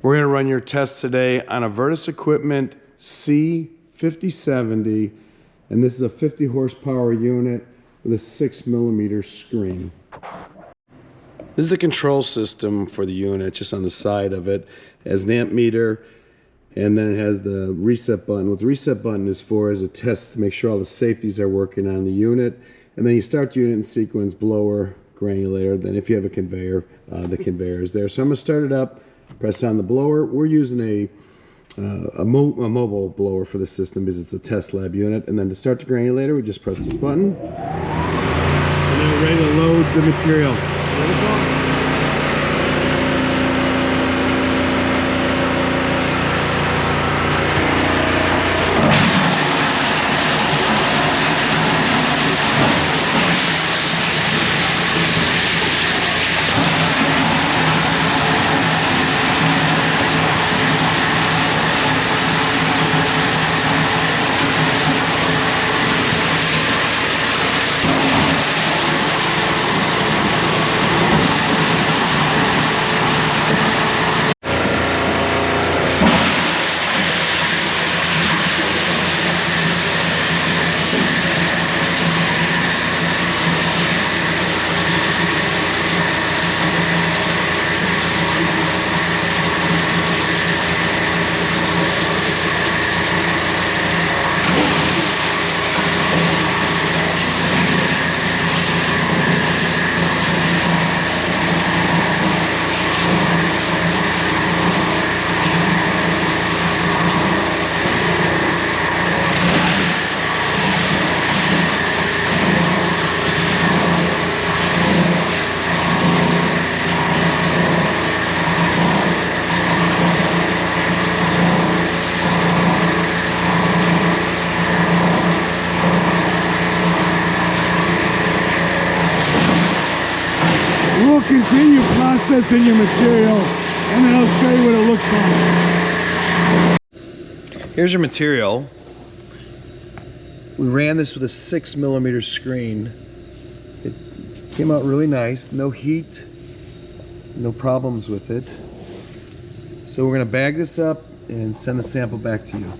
We're going to run your test today on a VIRTUS equipment C50-70, and this is a 50 horsepower unit with a 6mm screen. This is the control system for the unit, just on the side of it. It has an amp meter, and then it has the reset button. What the reset button is for is a test to make sure all the safeties are working on the unit. And then you start the unit in sequence: blower, granulator. Then if you have a conveyor, the conveyor is there. So I'm going to start it up. Press on the blower. We're using a mobile blower for the system because it's a test lab unit. And then to start the granulator, we just press this button. And then we're ready to load the material. Ready to go? We'll continue processing your material, and then I'll show you what it looks like. Here's your material. We ran this with a 6mm screen. It came out really nice. No heat, no problems with it. So we're going to bag this up and send the sample back to you.